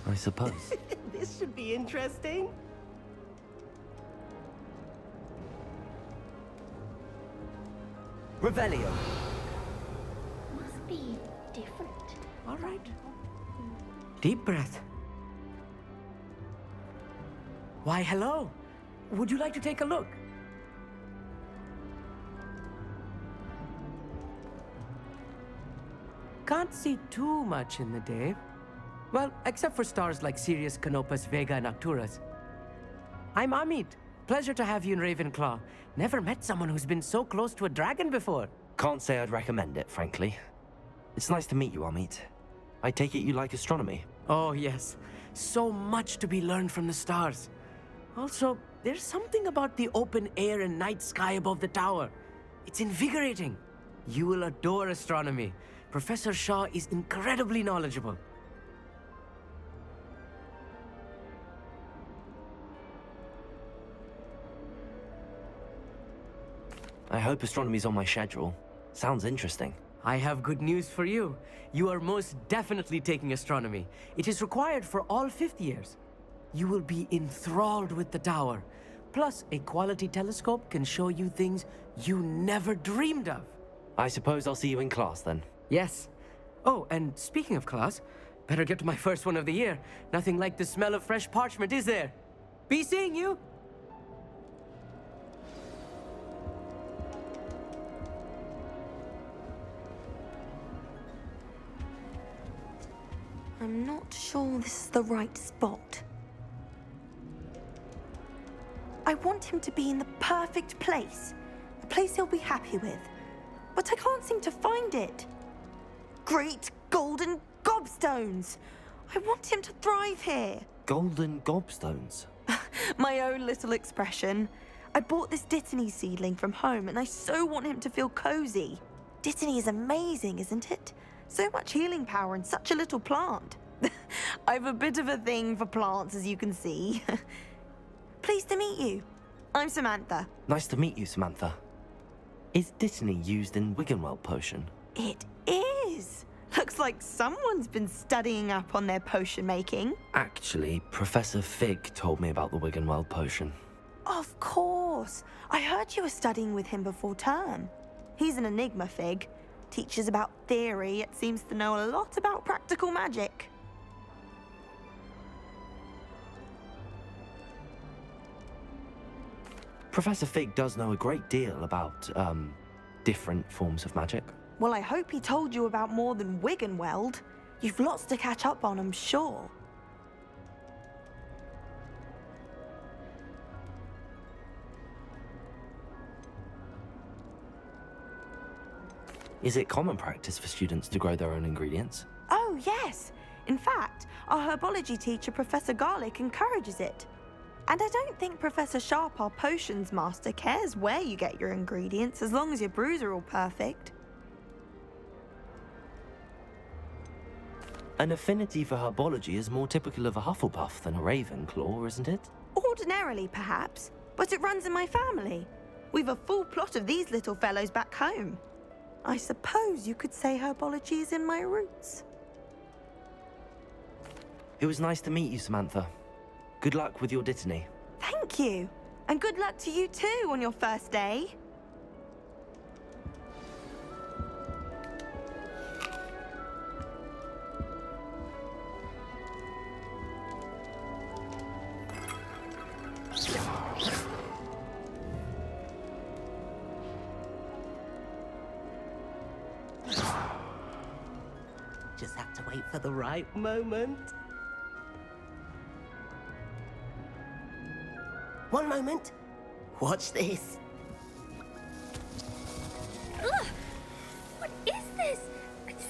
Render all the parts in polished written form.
I suppose. This should be interesting. Revelio. Must be different. All right. Deep breath. Why, hello. Would you like to take a look? Can't see too much in the day. Well, except for stars like Sirius, Canopus, Vega, and Arcturus. I'm Amit. Pleasure to have you in Ravenclaw. Never met someone who's been so close to a dragon before. Can't say I'd recommend it, frankly. It's nice to meet you, Amit. I take it you like astronomy. Oh, yes. So much to be learned from the stars. Also, there's something about the open air and night sky above the tower. It's invigorating. You will adore astronomy. Professor Shaw is incredibly knowledgeable. I hope astronomy's on my schedule. Sounds interesting. I have good news for you. You are most definitely taking astronomy. It is required for all fifth years. You will be enthralled with the tower. Plus, a quality telescope can show you things you never dreamed of. I suppose I'll see you in class then. Yes. Oh, and speaking of class, better get to my first one of the year. Nothing like the smell of fresh parchment, is there? Be seeing you! I'm not sure this is the right spot. I want him to be in the perfect place. A place he'll be happy with. But I can't seem to find it. Great golden gobstones! I want him to thrive here. Golden gobstones? My own little expression. I bought this Dittany seedling from home and I so want him to feel cozy. Dittany is amazing, isn't it? So much healing power in such a little plant. I've a bit of a thing for plants, as you can see. Pleased to meet you. I'm Samantha. Nice to meet you, Samantha. Is Dittany used in Wiggenweld potion? It is. Looks like someone's been studying up on their potion making. Actually, Professor Fig told me about the Wiggenweld potion. Of course. I heard you were studying with him before term. He's an enigma, Fig. Teaches about theory, yet seems to know a lot about practical magic. Professor Fig does know a great deal about, different forms of magic. Well, I hope he told you about more than Wiggenweld. You've lots to catch up on, I'm sure. Is it common practice for students to grow their own ingredients? Oh, yes. In fact, our herbology teacher, Professor Garlick, encourages it. And I don't think Professor Sharp, our potions master, cares where you get your ingredients as long as your brews are all perfect. An affinity for herbology is more typical of a Hufflepuff than a Ravenclaw, isn't it? Ordinarily, perhaps, but it runs in my family. We've a full plot of these little fellows back home. I suppose you could say herbology is in my roots. It was nice to meet you, Samantha. Good luck with your Dittany. Thank you. And good luck to you too on your first day. Just have to wait for the right moment. One moment. Watch this. Ugh! What is this?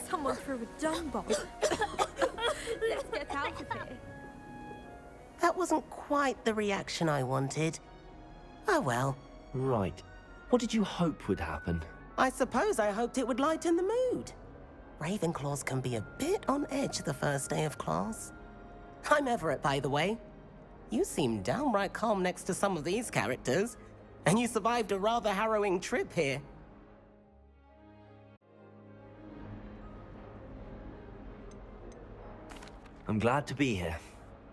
Someone threw a dung bomb. Let's get out of here. That wasn't quite the reaction I wanted. Oh well. Right. What did you hope would happen? I suppose I hoped it would lighten the mood. Ravenclaws can be a bit on edge the first day of class. I'm Everett, by the way. You seem downright calm next to some of these characters, and you survived a rather harrowing trip here. I'm glad to be here.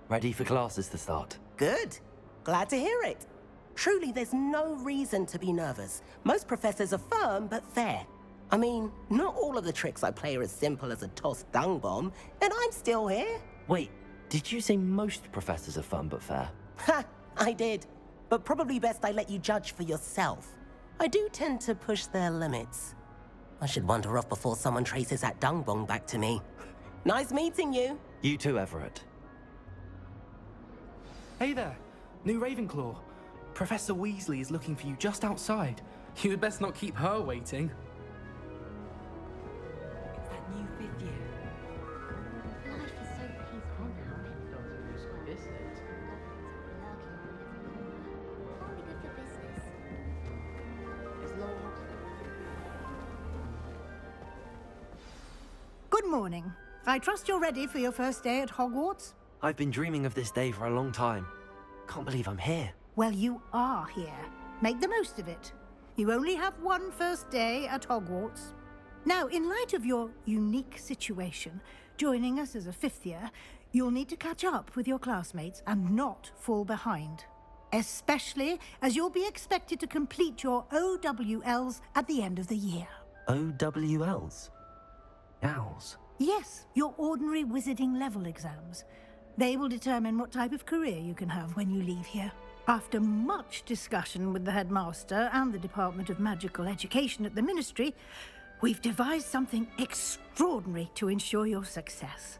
Ready for classes to start. Good. Glad to hear it. Truly, there's no reason to be nervous. Most professors are firm but fair. I mean, not all of the tricks I play are as simple as a tossed dung bomb, and I'm still here. Wait, did you say most professors are fun but fair? Ha! I did. But probably best I let you judge for yourself. I do tend to push their limits. I should wander off before someone traces that dung bomb back to me. Nice meeting you. You too, Everett. Hey there, new Ravenclaw. Professor Weasley is looking for you just outside. You had best not keep her waiting. It's that new fifth year. Life is so peaceful now. Lurking on every corner. Only good for business. Good morning. I trust you're ready for your first day at Hogwarts? I've been dreaming of this day for a long time. Can't believe I'm here. Well, you are here. Make the most of it. You only have one first day at Hogwarts. Now, in light of your unique situation, joining us as a fifth year, you'll need to catch up with your classmates and not fall behind. Especially as you'll be expected to complete your OWLs at the end of the year. OWLs? Owls? Yes, your ordinary wizarding level exams. They will determine what type of career you can have when you leave here. After much discussion with the headmaster and the Department of Magical Education at the Ministry, we've devised something extraordinary to ensure your success.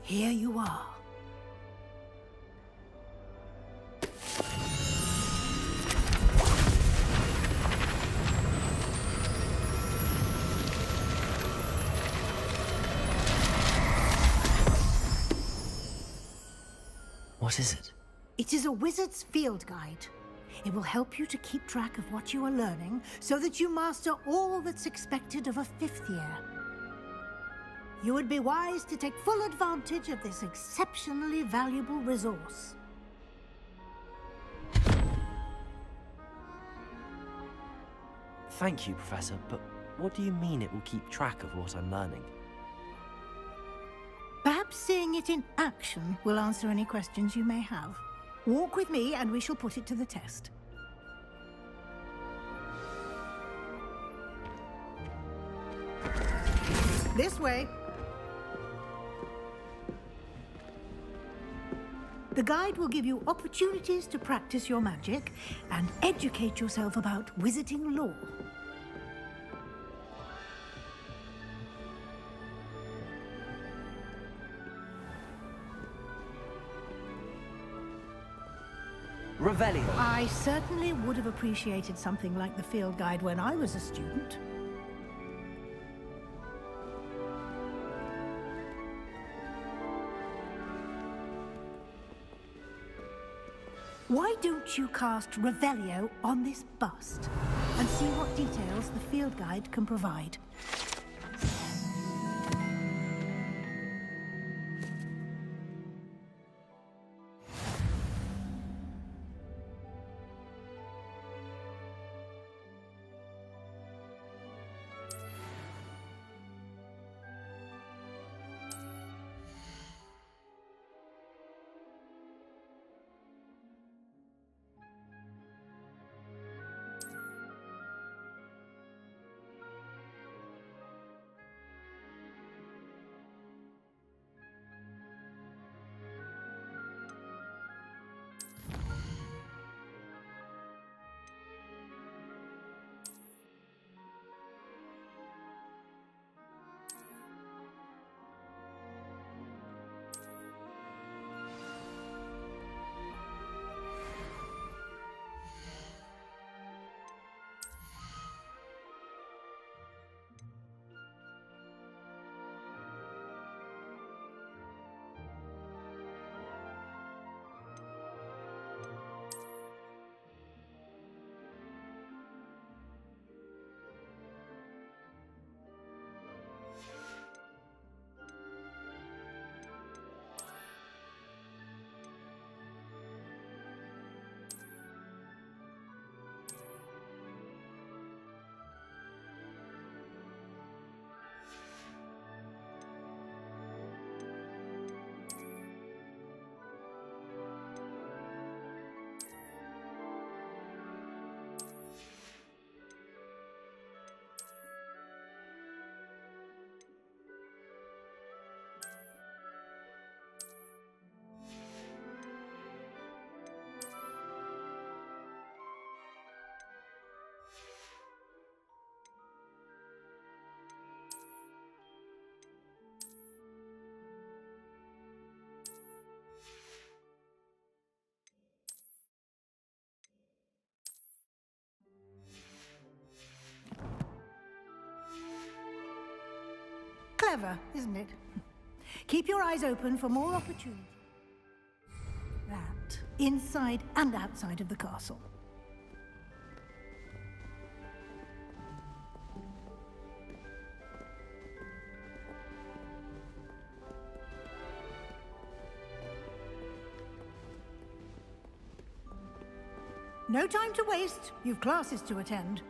Here you are. What is it? It is a wizard's field guide. It will help you to keep track of what you are learning so that you master all that's expected of a fifth year. You would be wise to take full advantage of this exceptionally valuable resource. Thank you, Professor, but what do you mean it will keep track of what I'm learning? Perhaps seeing it in action will answer any questions you may have. Walk with me and we shall put it to the test. This way. The guide will give you opportunities to practice your magic and educate yourself about wizarding lore. Revelio. I certainly would have appreciated something like the field guide when I was a student. Why don't you cast Revelio on this bust and see what details the field guide can provide? Clever, isn't it? Keep your eyes open for more opportunities. That, inside and outside of the castle. No time to waste. You've classes to attend.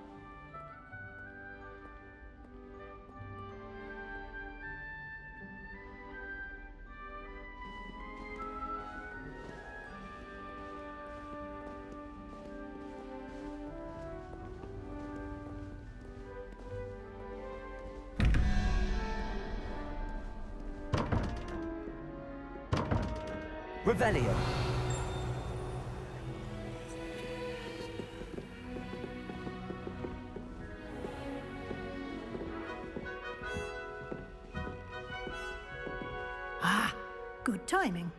Revelio. Ah, good timing.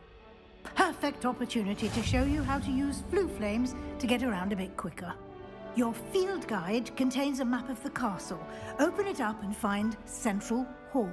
Perfect opportunity to show you how to use flue flames to get around a bit quicker. Your field guide contains a map of the castle. Open it up and find Central Hall.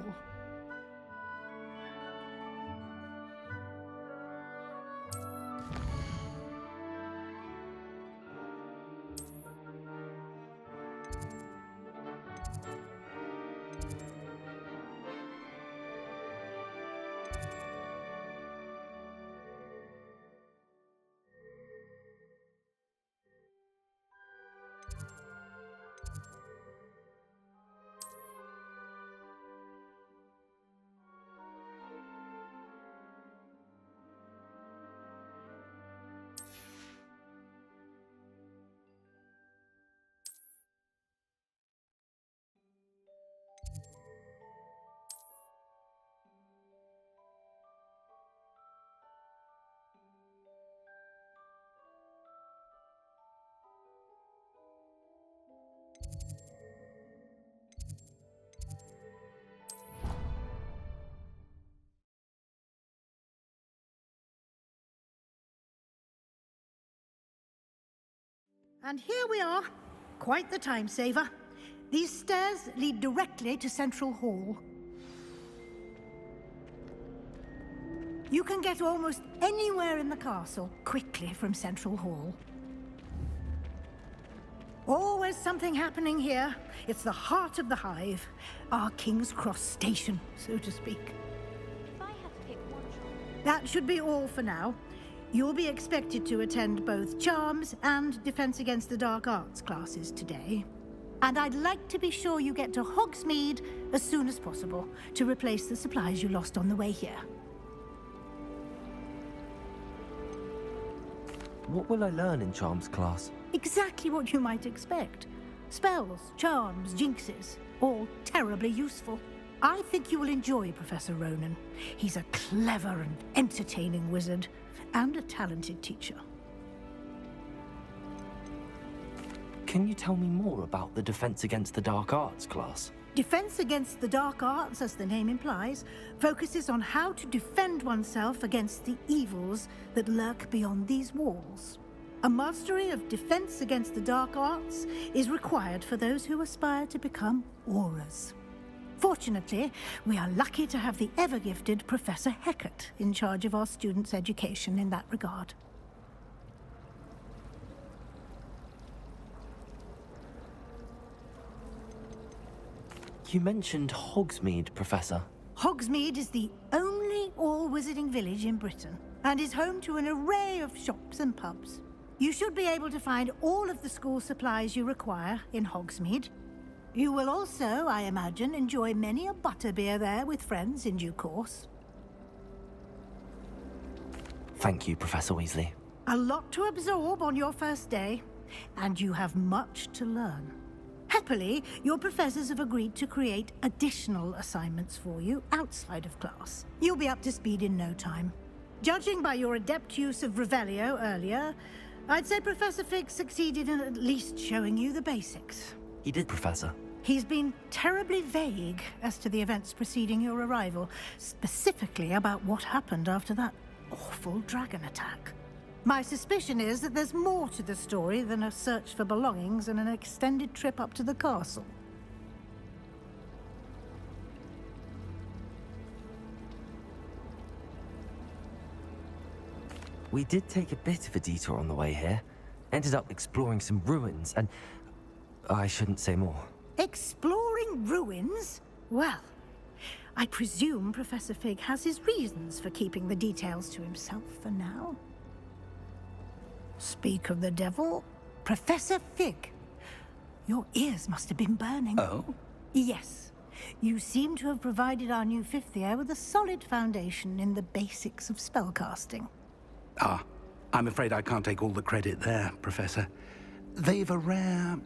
And here we are. Quite the time saver. These stairs lead directly to Central Hall. You can get almost anywhere in the castle quickly from Central Hall. Always something happening here. It's the heart of the hive. Our King's Cross station, so to speak. If I had to pick one job, That should be all for now. You'll be expected to attend both Charms and Defense Against the Dark Arts classes today. And I'd like to be sure you get to Hogsmeade as soon as possible to replace the supplies you lost on the way here. What will I learn in Charms class? Exactly what you might expect. Spells, charms, jinxes, all terribly useful. I think you will enjoy Professor Ronan. He's a clever and entertaining wizard, and a talented teacher. Can you tell me more about the Defense Against the Dark Arts class? Defense Against the Dark Arts, as the name implies, focuses on how to defend oneself against the evils that lurk beyond these walls. A mastery of Defense Against the Dark Arts is required for those who aspire to become auras. Fortunately, we are lucky to have the ever-gifted Professor Hecat in charge of our students' education in that regard. You mentioned Hogsmeade, Professor. Hogsmeade is the only all-wizarding village in Britain and is home to an array of shops and pubs. You should be able to find all of the school supplies you require in Hogsmeade. You will also, I imagine, enjoy many a butterbeer there with friends in due course. Thank you, Professor Weasley. A lot to absorb on your first day, and you have much to learn. Happily, your professors have agreed to create additional assignments for you outside of class. You'll be up to speed in no time. Judging by your adept use of Revelio earlier, I'd say Professor Fig succeeded in at least showing you the basics. He did, Professor. He's been terribly vague as to the events preceding your arrival, specifically about what happened after that awful dragon attack. My suspicion is that there's more to the story than a search for belongings and an extended trip up to the castle. We did take a bit of a detour on the way here. Ended up exploring some ruins, and I shouldn't say more. Exploring ruins? Well, I presume Professor Fig has his reasons for keeping the details to himself for now. Speak of the devil, Professor Fig. Your ears must have been burning. Oh? Yes. You seem to have provided our new fifth year with a solid foundation in the basics of spellcasting. Ah, I'm afraid I can't take all the credit there, Professor. They've a rare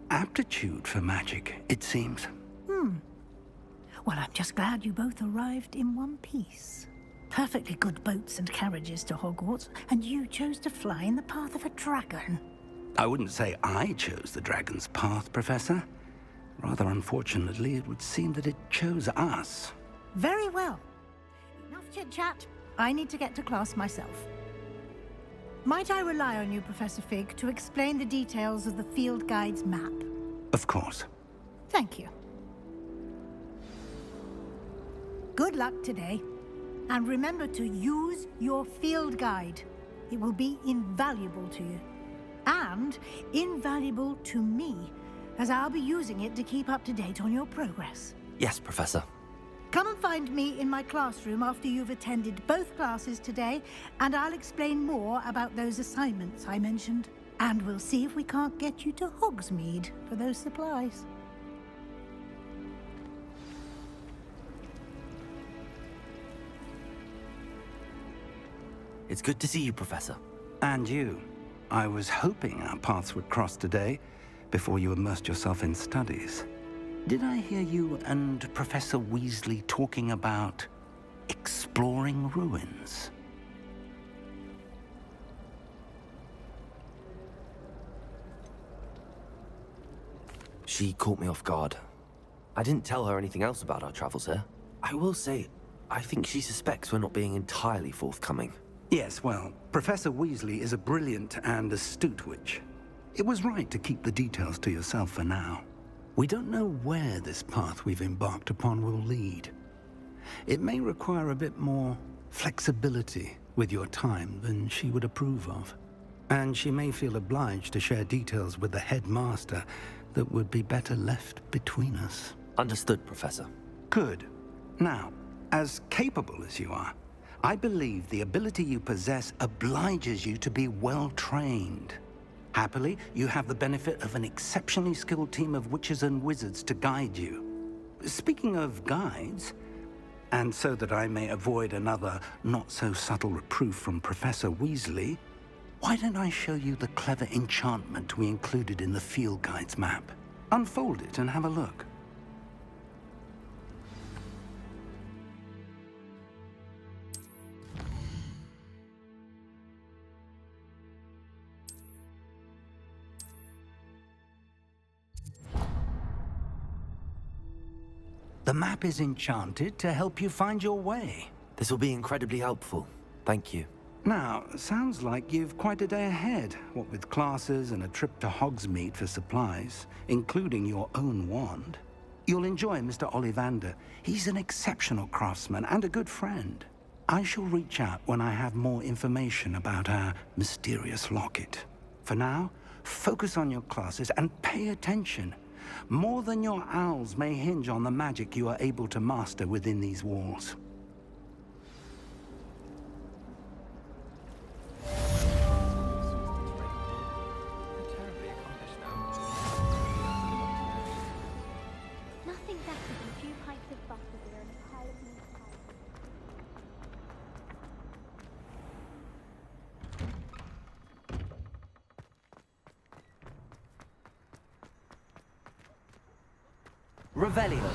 aptitude for magic, it seems. Well, I'm just glad you both arrived in one piece. Perfectly good boats and carriages to Hogwarts, and you chose to fly in the path of a dragon. I wouldn't say I chose the dragon's path, Professor. Rather unfortunately, it would seem that it chose us. Very well. Enough chit-chat. I need to get to class myself. Might I rely on you, Professor Fig, to explain the details of the field guide's map? Of course. Thank you. Good luck today. And remember to use your field guide. It will be invaluable to you. And invaluable to me, as I'll be using it to keep up to date on your progress. Yes, Professor. Come and find me in my classroom after you've attended both classes today, and I'll explain more about those assignments I mentioned. And we'll see if we can't get you to Hogsmeade for those supplies. It's good to see you, Professor. And you. I was hoping our paths would cross today, before you immersed yourself in studies. Did I hear you and Professor Weasley talking about exploring ruins? She caught me off guard. I didn't tell her anything else about our travels here. I will say, I think she suspects we're not being entirely forthcoming. Yes, well, Professor Weasley is a brilliant and astute witch. It was right to keep the details to yourself for now. We don't know where this path we've embarked upon will lead. It may require a bit more flexibility with your time than she would approve of. And she may feel obliged to share details with the headmaster that would be better left between us. Understood, Professor. Good. Now, as capable as you are, I believe the ability you possess obliges you to be well-trained. Happily, you have the benefit of an exceptionally skilled team of witches and wizards to guide you. Speaking of guides, and so that I may avoid another not-so-subtle reproof from Professor Weasley, why don't I show you the clever enchantment we included in the field guide's map? Unfold it and have a look. The map is enchanted to help you find your way. This will be incredibly helpful. Thank you. Now, sounds like you've quite a day ahead, what with classes and a trip to Hogsmeade for supplies, including your own wand. You'll enjoy Mr. Ollivander. He's an exceptional craftsman and a good friend. I shall reach out when I have more information about our mysterious locket. For now, focus on your classes and pay attention. More than your owls may hinge on the magic you are able to master within these walls. Nothing better than a few pints of butter beer and a pile of mince pies. Revelio.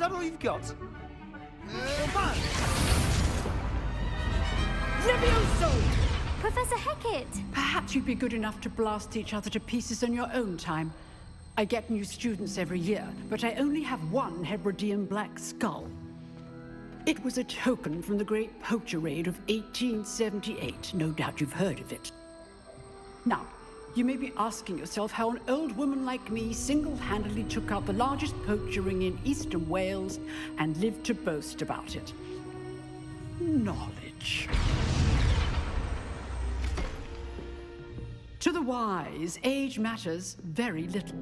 that all you've got? Levioso! Professor Hecat! Perhaps you'd be good enough to blast each other to pieces in your own time. I get new students every year, but I only have one Hebridean black skull. It was a token from the Great Poacher Raid of 1878. No doubt you've heard of it. Now, you may be asking yourself how an old woman like me single-handedly took out the largest poacher ring in eastern Wales and lived to boast about it. Knowledge. To the wise, age matters very little.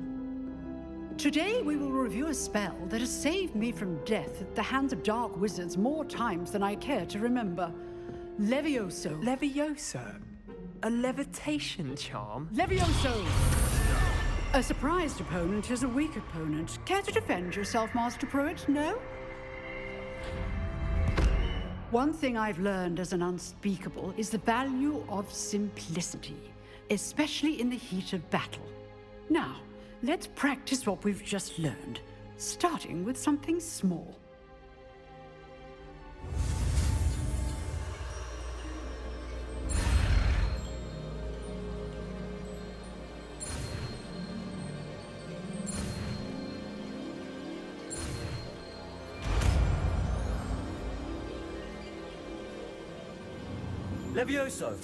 Today we will review a spell that has saved me from death at the hands of dark wizards more times than I care to remember. Levioso. Levioso? A levitation charm? Levioso! A surprised opponent is a weak opponent. Care to defend yourself, Master Pruitt? No? One thing I've learned as an unspeakable is the value of simplicity, especially in the heat of battle. Now, let's practice what we've just learned, starting with something small. Levioso!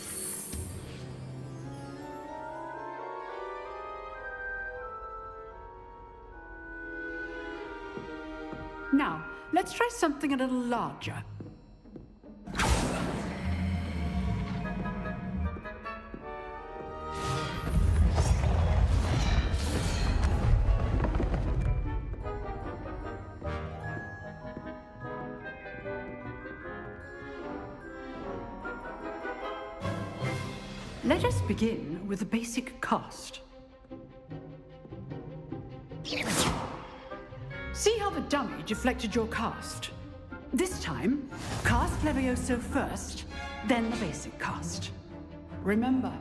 Now, let's try something a little larger. Let us begin with the basic cast. See how the dummy deflected your cast? This time, cast Levioso first, then the basic cast. Remember,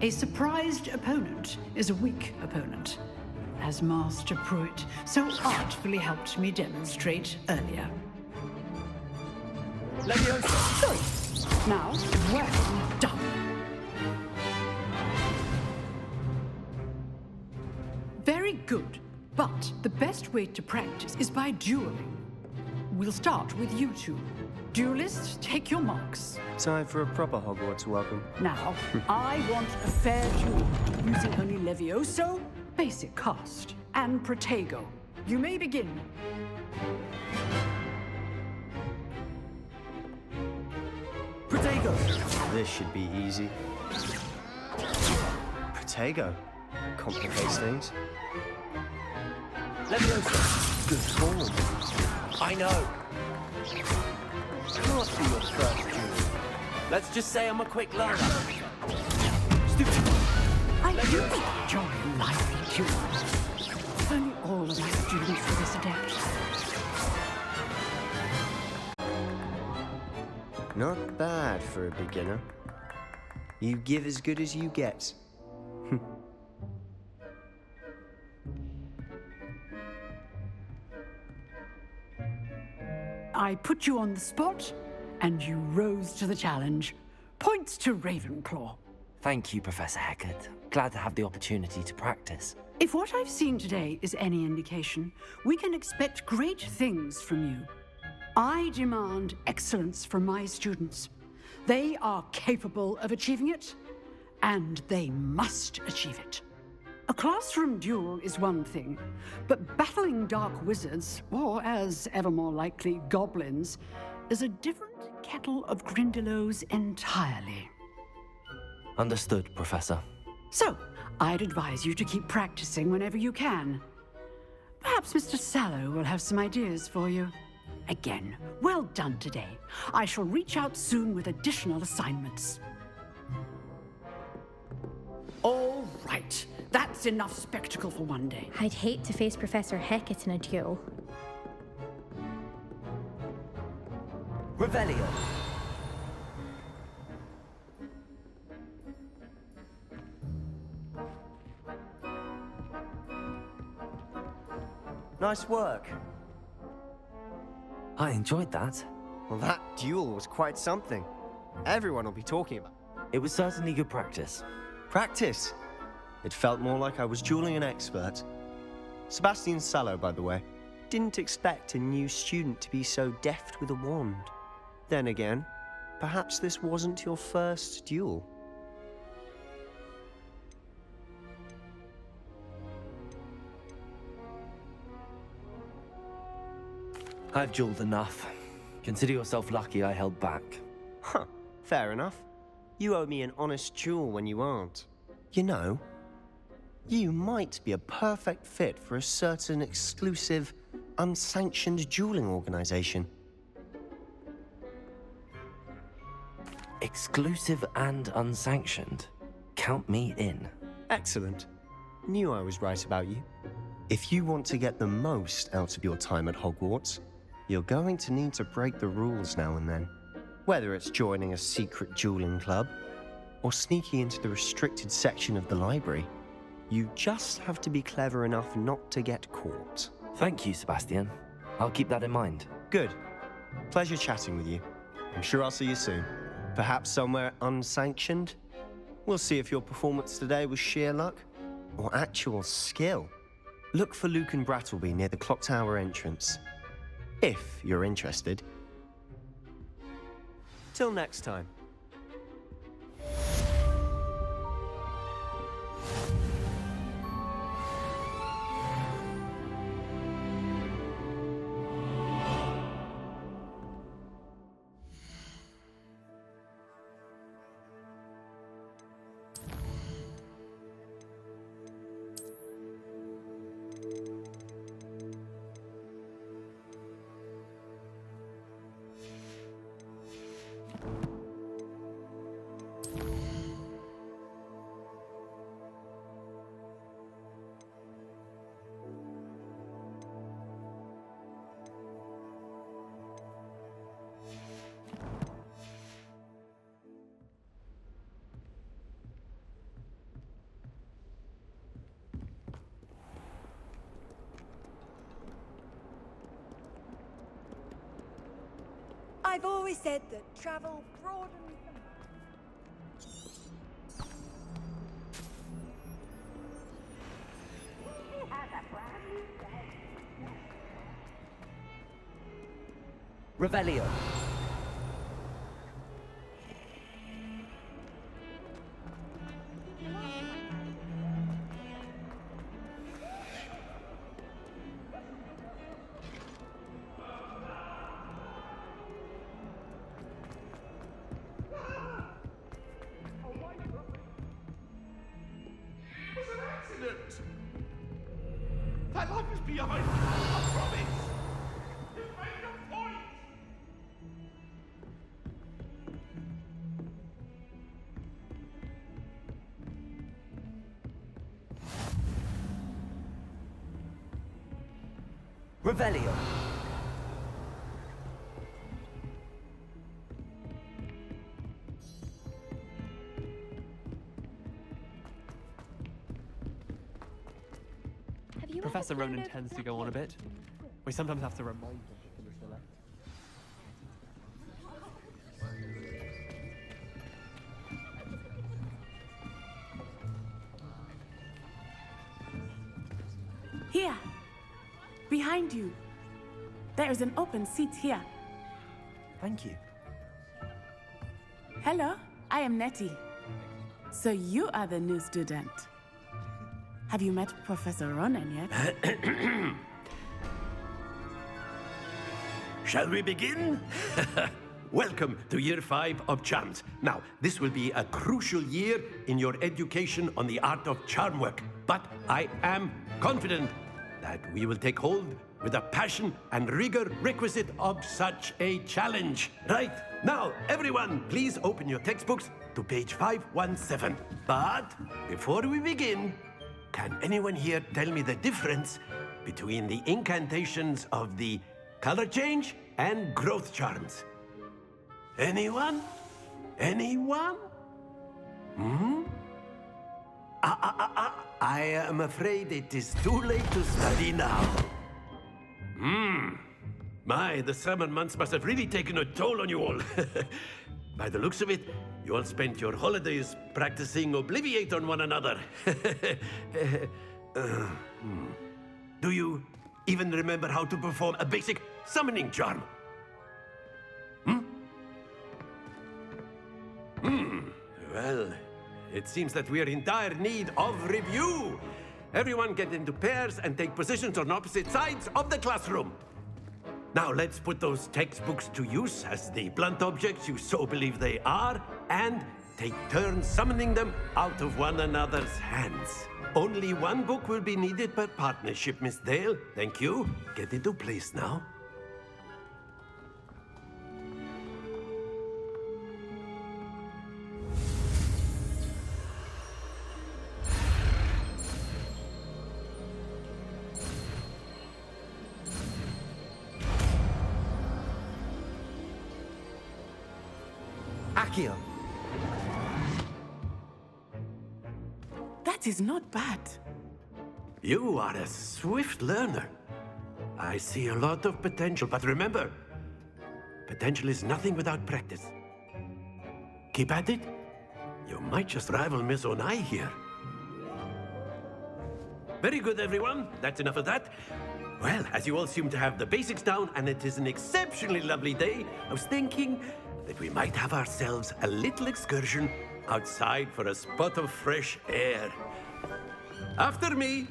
a surprised opponent is a weak opponent, as Master Pruitt so artfully helped me demonstrate earlier. Levioso! Good. Now, well done. Very good. But the best way to practice is by dueling. We'll start with you two. Duelists, take your marks. Time for a proper Hogwarts welcome. Now, I want a fair duel, using only Levioso, basic cast, and Protego. You may begin. Protego! This should be easy. Protego. Complicates things. Levioso! Good form. I know. Can't be your first duel. Let's just say I'm a quick learner. I do enjoy lively duels. If only all of my students were this adept. Not bad for a beginner. You give as good as you get. I put you on the spot, and you rose to the challenge. Points to Ravenclaw. Thank you, Professor Hecat. Glad to have the opportunity to practice. If what I've seen today is any indication, we can expect great things from you. I demand excellence from my students. They are capable of achieving it, and they must achieve it. A classroom duel is one thing, but battling dark wizards, or as ever more likely, goblins, is a different kettle of Grindylows entirely. Understood, Professor. So, I'd advise you to keep practicing whenever you can. Perhaps Mr. Sallow will have some ideas for you. Again, well done today. I shall reach out soon with additional assignments. All right. That's enough spectacle for one day. I'd hate to face Professor Hecat in a duel. Revelio. Nice work. I enjoyed that. Well, that duel was quite something. Everyone will be talking about It was certainly good practice. practice. It felt more like I was dueling an expert. Sebastian Sallow, by the way. Didn't expect a new student to be so deft with a wand. Then again, perhaps this wasn't your first duel. I've dueled enough. Consider yourself lucky I held back. Huh, fair enough. You owe me an honest duel when you aren't. You know, you might be a perfect fit for a certain exclusive, unsanctioned dueling organization. Exclusive and unsanctioned. Count me in. Excellent. Knew I was right about you. If you want to get the most out of your time at Hogwarts, you're going to need to break the rules now and then. Whether it's joining a secret dueling club, or sneaking into the restricted section of the library, you just have to be clever enough not to get caught. Thank you, Sebastian. I'll keep that in mind. Good. Pleasure chatting with you. I'm sure I'll see you soon. Perhaps somewhere unsanctioned? We'll see if your performance today was sheer luck or actual skill. Look for Luke and Brattleby near the clock tower entrance. If you're interested. Till next time. I've always said that travel broadens the mind. Revelio. That life is behind me, I promise! You made a point! Revelio. Professor Ronan tends to go on a bit. We sometimes have to remind him to finish the letter. Here, behind you. There is an open seat here. Thank you. Hello, I am Nettie. So you are the new student. Have you met Professor Ronan yet? Shall we begin? Welcome to Year 5 of Charms. Now, this will be a crucial year in your education on the art of charm work. But I am confident that we will take hold with the passion and rigor requisite of such a challenge. Right, now, everyone, please open your textbooks to page 517. But before we begin, can anyone here tell me the difference between the incantations of the color change and growth charms? Anyone? Anyone? I am afraid it is too late to study now. My, the summer months must have really taken a toll on you all. By the looks of it, you all spent your holidays practicing Obliviate on one another. Do you even remember how to perform a basic summoning charm? Well, it seems that we are in dire need of review. Everyone get into pairs and take positions on opposite sides of the classroom. Now let's put those textbooks to use as the blunt objects you so believe they are, and take turns summoning them out of one another's hands. Only one book will be needed per partnership, Miss Dale. Thank you. Get into place now. Accio. That is not bad. You are a swift learner. I see a lot of potential, but remember, potential is nothing without practice. Keep at it. You might just rival Miss Onai here. Very good, everyone. That's enough of that. Well, as you all seem to have the basics down, and it is an exceptionally lovely day, I was thinking that we might have ourselves a little excursion outside for a spot of fresh air. After me.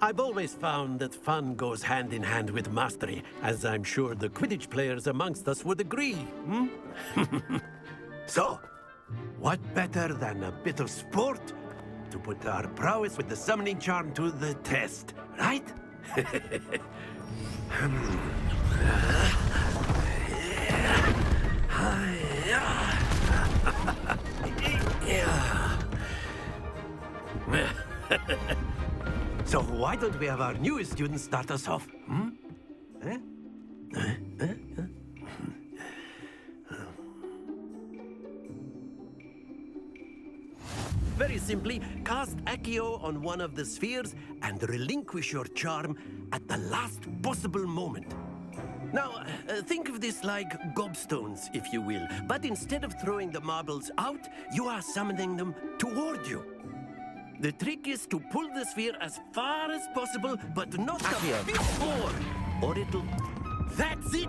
I've always found that fun goes hand in hand with mastery, as I'm sure the Quidditch players amongst us would agree, So, what better than a bit of sport to put our prowess with the summoning charm to the test, right? So why don't we have our newest student start us off? Very simply, cast Accio on one of the spheres and relinquish your charm at the last possible moment. Now, think of this like gobstones, if you will, but instead of throwing the marbles out, you are summoning them toward you. The trick is to pull the sphere as far as possible, but not a bit more, or it'll... That's it!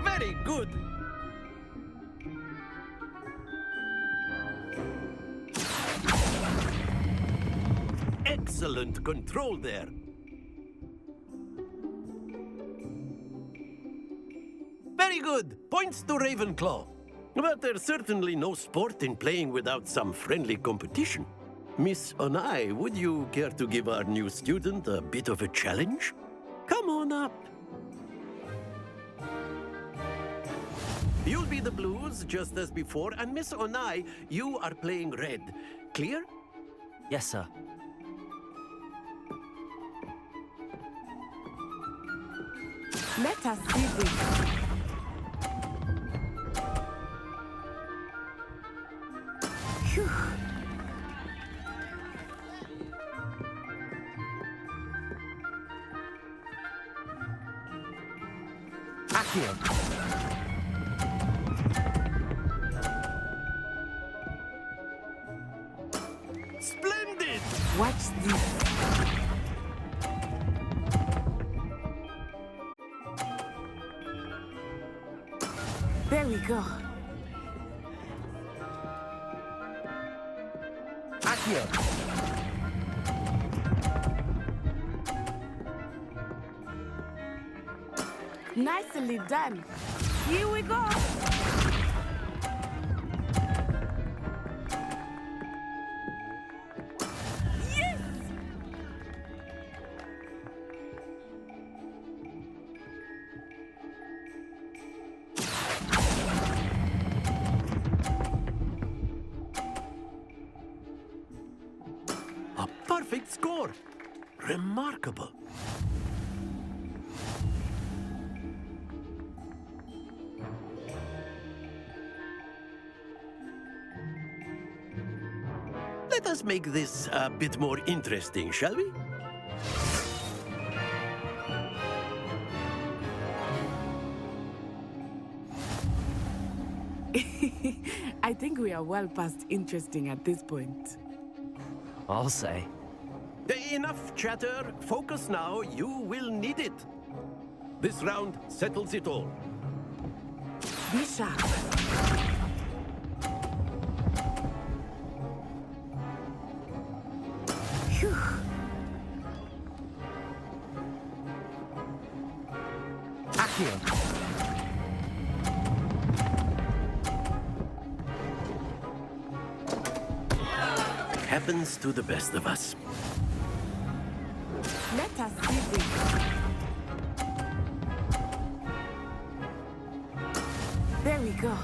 Very good! Excellent control there. Very good. Points to Ravenclaw. But there's certainly no sport in playing without some friendly competition. Miss Onai, would you care to give our new student a bit of a challenge? Come on up. You'll be the blues, just as before, and Miss Onai, you are playing red. Clear? Yes, sir. Let us see this. Phew. Accio. Splendid! Watch this. There we go. Accio. Nicely done. Here we go. Yes! Remarkable. Let us make this a bit more interesting, shall we? I think we are well past interesting at this point. I'll say. Enough chatter. Focus now. You will need it. This round settles it all. Be sharp. Phew. Accio. Happens to the best of us. Let us see this. There we go.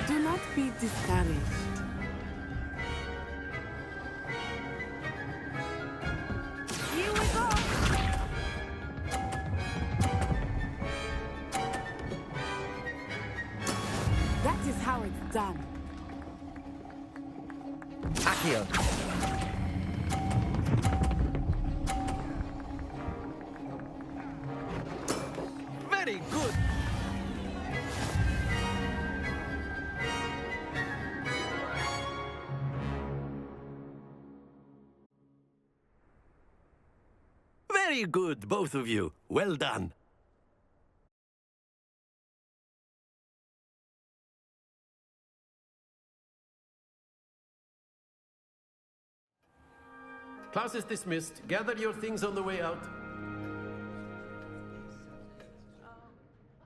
Do not be discouraged. Here we go. That is how it's done. Accio. Very good. Very good, both of you. Well done. Class is dismissed. Gather your things on the way out.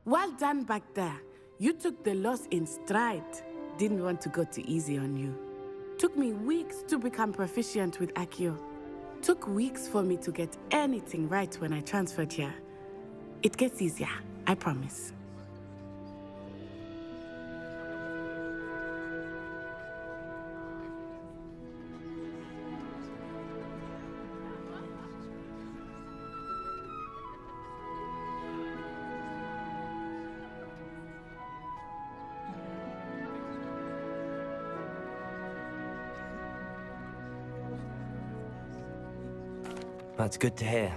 Well done back there. You took the loss in stride. Didn't want to go too easy on you. Took me weeks to become proficient with Accio. Took weeks for me to get anything right when I transferred here. It gets easier, I promise. That's good to hear.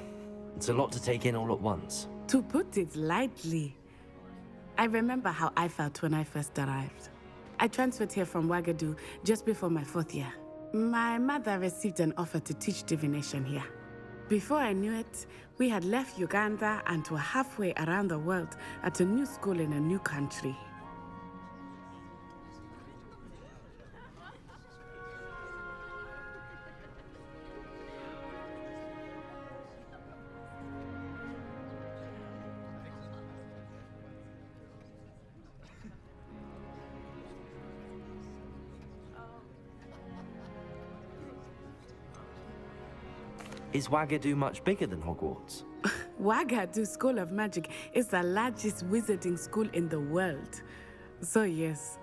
It's a lot to take in all at once. To put it lightly, I remember how I felt when I first arrived. I transferred here from Ouagadougou just before my 4th year. My mother received an offer to teach divination here. Before I knew it, we had left Uganda and were halfway around the world at a new school in a new country. Is Ouagadougou much bigger than Hogwarts? Ouagadougou School of Magic is the largest wizarding school in the world. So yes,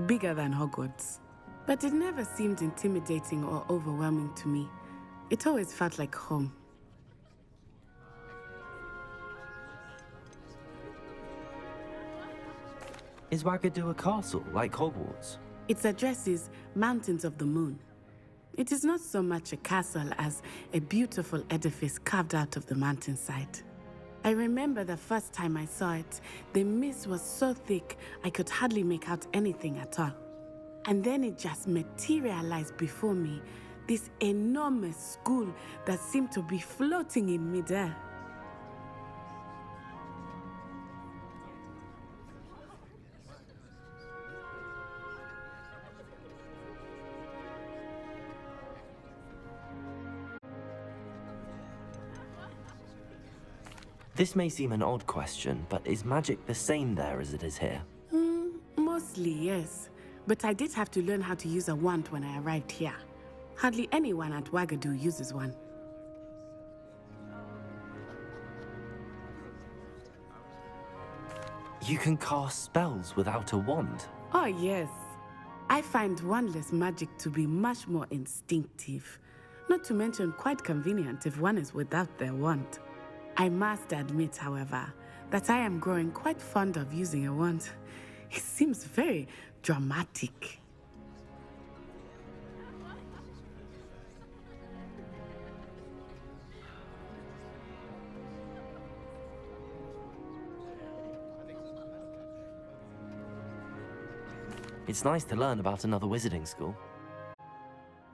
bigger than Hogwarts. But it never seemed intimidating or overwhelming to me. It always felt like home. Is Ouagadougou a castle, like Hogwarts? Its address is Mountains of the Moon. It is not so much a castle as a beautiful edifice carved out of the mountainside. I remember the first time I saw it, the mist was so thick I could hardly make out anything at all. And then it just materialized before me, this enormous school that seemed to be floating in midair. This may seem an odd question, but is magic the same there as it is here? Mostly, yes. But I did have to learn how to use a wand when I arrived here. Hardly anyone at Ouagadougou uses one. You can cast spells without a wand? Oh, yes. I find wandless magic to be much more instinctive. Not to mention quite convenient if one is without their wand. I must admit, however, that I am growing quite fond of using a wand. It seems very dramatic. It's nice to learn about another wizarding school.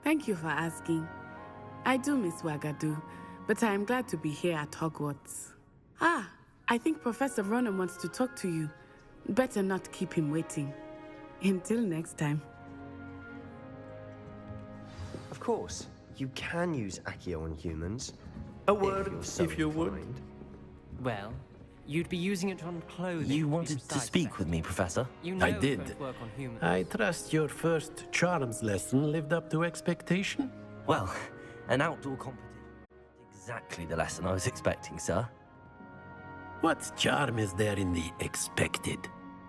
Thank you for asking. I do miss Wagadu, but I am glad to be here at Hogwarts. Ah, I think Professor Ronan wants to talk to you. Better not keep him waiting. Until next time. Of course, you can use Accio on humans. A word, if you would. Well, you'd be using it on clothing. You wanted to speak with me, Professor? You know I it did. won't work on humans. I trust your first charms lesson lived up to expectation? Well, an outdoor competition. Exactly the lesson I was expecting, sir. What charm is there in the expected?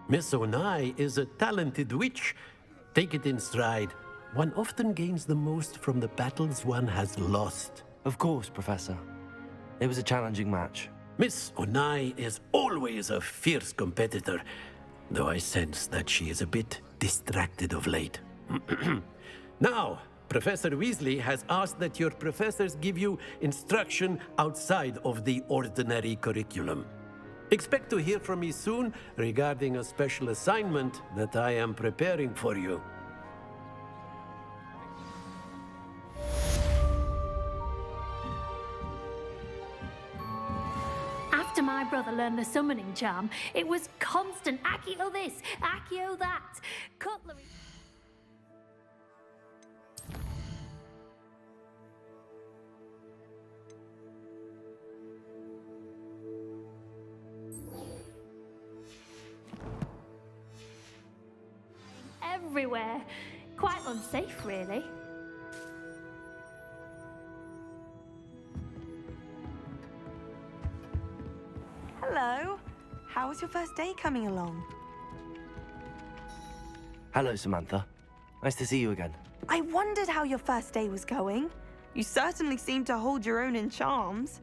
Miss Onai is a talented witch. Take it in stride. One often gains the most from the battles one has lost. Of course, Professor. It was a challenging match. Miss Onai is always a fierce competitor, though I sense that she is a bit distracted of late. Now, Professor Weasley has asked that your professors give you instruction outside of the ordinary curriculum. Expect to hear from me soon regarding a special assignment that I am preparing for you. After my brother learned the summoning charm, it was constant Accio this, Accio that, cutlery. Everywhere. Quite unsafe, really. Hello. How was your first day coming along? Hello, Samantha. Nice to see you again. I wondered how your first day was going. You certainly seem to hold your own in charms.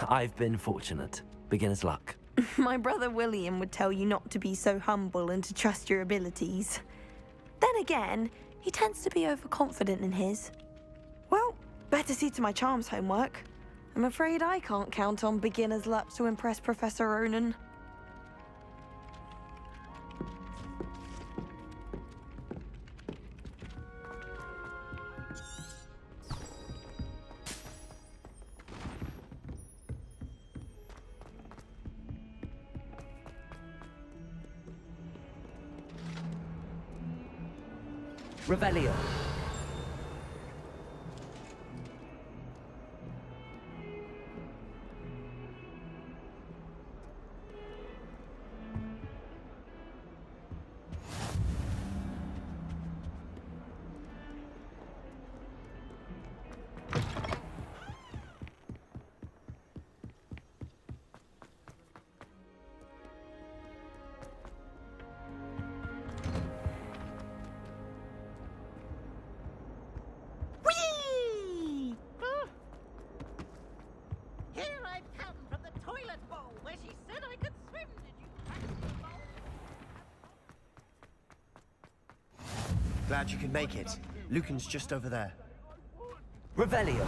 I've been fortunate. Beginner's luck. My brother William would tell you not to be so humble and to trust your abilities. Then again, he tends to be overconfident in his. Well, better see to my charms homework. I'm afraid I can't count on beginner's luck to impress Professor Ronan. Revelio. Glad you could make it. Lucan's just over there. Revelio.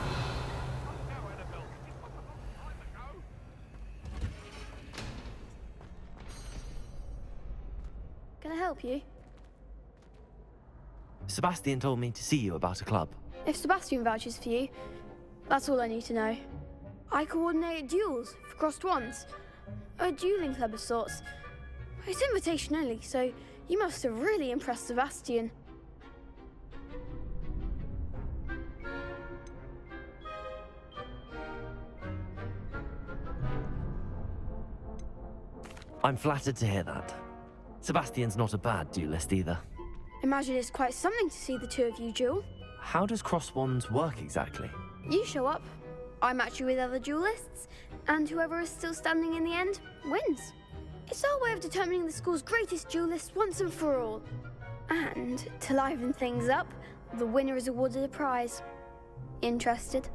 Can I help you? Sebastian told me to see you about a club. If Sebastian vouches for you, that's all I need to know. I coordinate duels for crossed wands. A dueling club of sorts. It's invitation only, so you must have really impressed Sebastian. I'm flattered to hear that. Sebastian's not a bad duelist either. Imagine it's quite something to see the two of you duel. How does cross wands work exactly? You show up, I match you with other duelists, And whoever is still standing in the end wins. It's our way of determining the school's greatest duelist once and for all. And to liven things up, the winner is awarded a prize. Interested?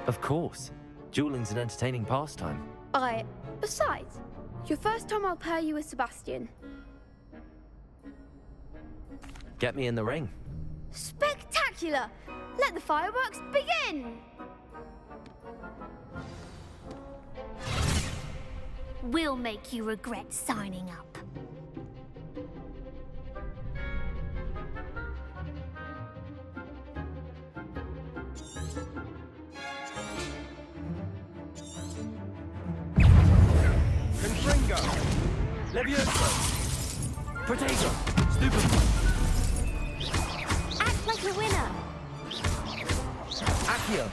Of course. Dueling's an entertaining pastime. Besides, your first time I'll pair you with Sebastian. Get me in the ring. Spectacular! Let the fireworks begin! We'll make you regret signing up. Confringo! Levioso! Protego! Stupefy! Act like a winner! Accio!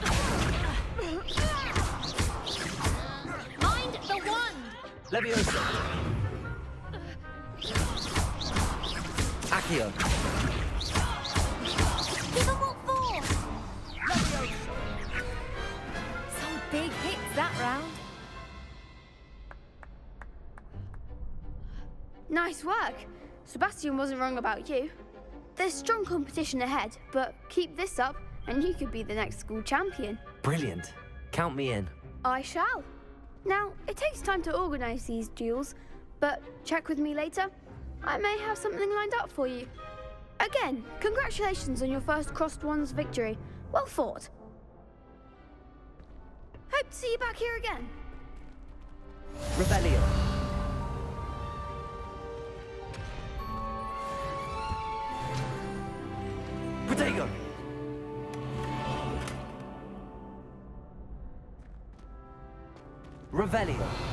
Mind the wand! Levioso! Accio! Give them what for! Some big hits that round. Nice work. Sebastian wasn't wrong about you. There's strong competition ahead, but keep this up and you could be the next school champion. Brilliant. Count me in. I shall. Now, it takes time to organise these duels, but check with me later. I may have something lined up for you. Again, congratulations on your first Crossed Wands victory. Well fought. Hope to see you back here again. Rebellion. Protego! Revelio.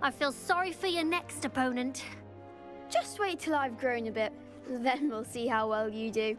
I feel sorry for your next opponent. Just wait till I've grown a bit, then we'll see how well you do.